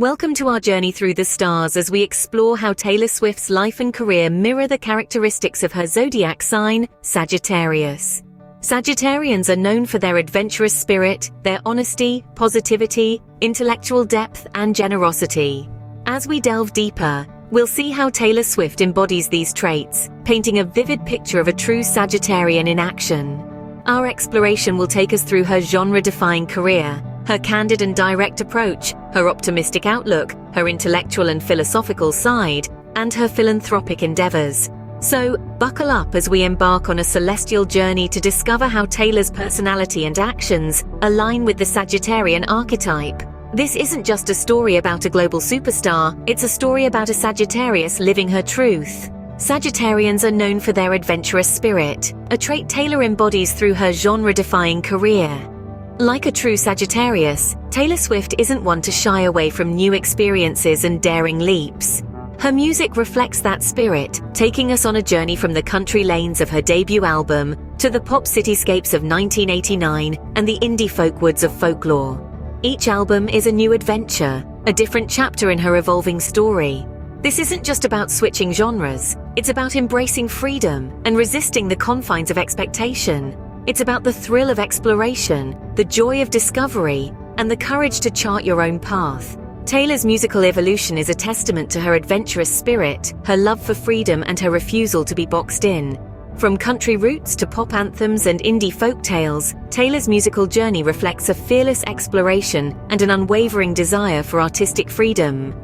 Welcome to our journey through the stars as we explore how Taylor Swift's life and career mirror the characteristics of her zodiac sign, Sagittarius. Sagittarians are known for their adventurous spirit, their honesty, positivity, intellectual depth, and generosity. As we delve deeper, we'll see how Taylor Swift embodies these traits, painting a vivid picture of a true Sagittarian in action. Our exploration will take us through her genre-defying career, her candid and direct approach, her optimistic outlook, her intellectual and philosophical side, and her philanthropic endeavors. So, buckle up as we embark on a celestial journey to discover how Taylor's personality and actions align with the Sagittarian archetype. This isn't just a story about a global superstar, it's a story about a Sagittarius living her truth. Sagittarians are known for their adventurous spirit, a trait Taylor embodies through her genre-defying career. Like a true Sagittarius, Taylor Swift isn't one to shy away from new experiences and daring leaps. Her music reflects that spirit, taking us on a journey from the country lanes of her debut album to the pop cityscapes of 1989 and the indie folk woods of folklore. Each album is a new adventure, a different chapter in her evolving story. This isn't just about switching genres, it's about embracing freedom and resisting the confines of expectation. It's about the thrill of exploration, the joy of discovery, and the courage to chart your own path. Taylor's musical evolution is a testament to her adventurous spirit, her love for freedom, and her refusal to be boxed in. From country roots to pop anthems and indie folk tales, Taylor's musical journey reflects a fearless exploration and an unwavering desire for artistic freedom.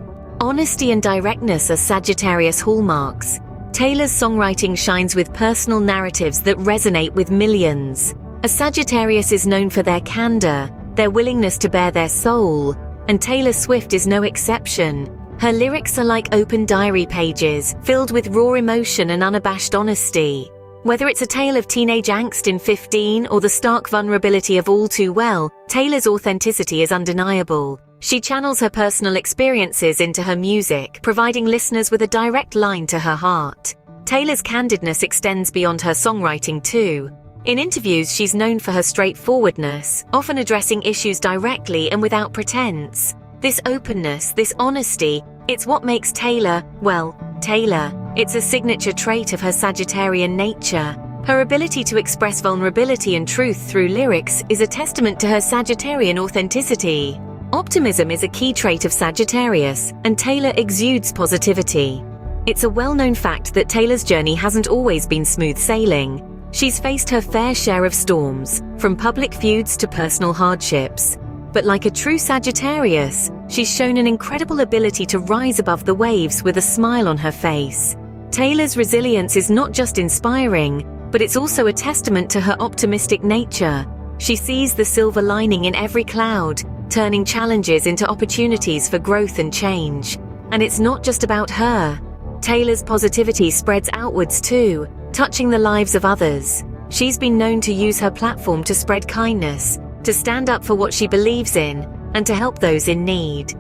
Honesty and directness are Sagittarius hallmarks. Taylor's songwriting shines with personal narratives that resonate with millions. A Sagittarius is known for their candor, their willingness to bare their soul, and Taylor Swift is no exception. Her lyrics are like open diary pages, filled with raw emotion and unabashed honesty. Whether it's a tale of teenage angst in 15 or the stark vulnerability of All Too Well, Taylor's authenticity is undeniable. She channels her personal experiences into her music, providing listeners with a direct line to her heart. Taylor's candidness extends beyond her songwriting too. In interviews, she's known for her straightforwardness, often addressing issues directly and without pretense. This openness, this honesty, it's what makes Taylor, well, Taylor. It's a signature trait of her Sagittarian nature. Her ability to express vulnerability and truth through lyrics is a testament to her Sagittarian authenticity. Optimism is a key trait of Sagittarius, and Taylor exudes positivity. It's a well-known fact that Taylor's journey hasn't always been smooth sailing. She's faced her fair share of storms, from public feuds to personal hardships. But like a true Sagittarius, she's shown an incredible ability to rise above the waves with a smile on her face. Taylor's resilience is not just inspiring, but it's also a testament to her optimistic nature. She sees the silver lining in every cloud, turning challenges into opportunities for growth and change. And it's not just about her. Taylor's positivity spreads outwards too, touching the lives of others. She's been known to use her platform to spread kindness, to stand up for what she believes in, and to help those in need.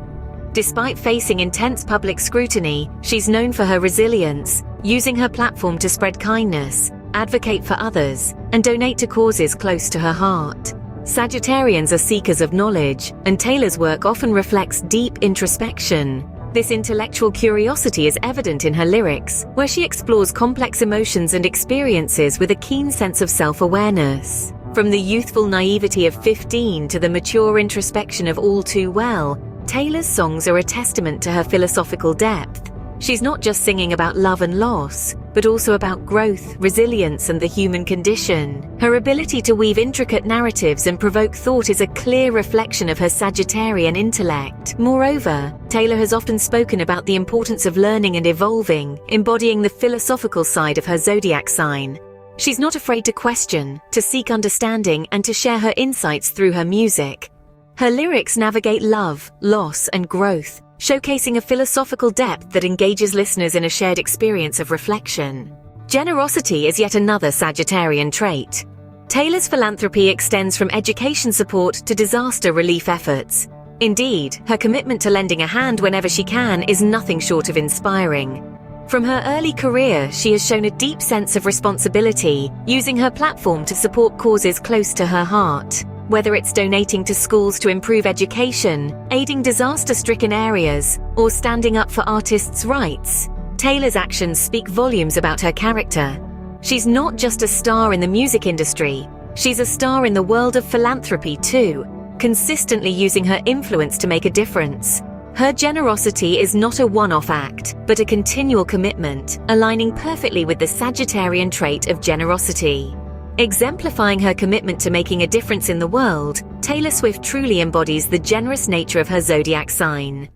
Despite facing intense public scrutiny, she's known for her resilience, using her platform to spread kindness, advocate for others, and donate to causes close to her heart. Sagittarians are seekers of knowledge, and Taylor's work often reflects deep introspection. This intellectual curiosity is evident in her lyrics, where she explores complex emotions and experiences with a keen sense of self-awareness. From the youthful naivety of 15 to the mature introspection of All Too Well, Taylor's songs are a testament to her philosophical depth. She's not just singing about love and loss, but also about growth, resilience, and the human condition. Her ability to weave intricate narratives and provoke thought is a clear reflection of her Sagittarian intellect. Moreover, Taylor has often spoken about the importance of learning and evolving, embodying the philosophical side of her zodiac sign. She's not afraid to question, to seek understanding, and to share her insights through her music. Her lyrics navigate love, loss, and growth, showcasing a philosophical depth that engages listeners in a shared experience of reflection. Generosity is yet another Sagittarian trait. Taylor's philanthropy extends from education support to disaster relief efforts. Indeed, her commitment to lending a hand whenever she can is nothing short of inspiring. From her early career, she has shown a deep sense of responsibility, using her platform to support causes close to her heart. Whether it's donating to schools to improve education, aiding disaster-stricken areas, or standing up for artists' rights, Taylor's actions speak volumes about her character. She's not just a star in the music industry, she's a star in the world of philanthropy too, consistently using her influence to make a difference. Her generosity is not a one-off act, but a continual commitment, aligning perfectly with the Sagittarian trait of generosity. Exemplifying her commitment to making a difference in the world, Taylor Swift truly embodies the generous nature of her zodiac sign.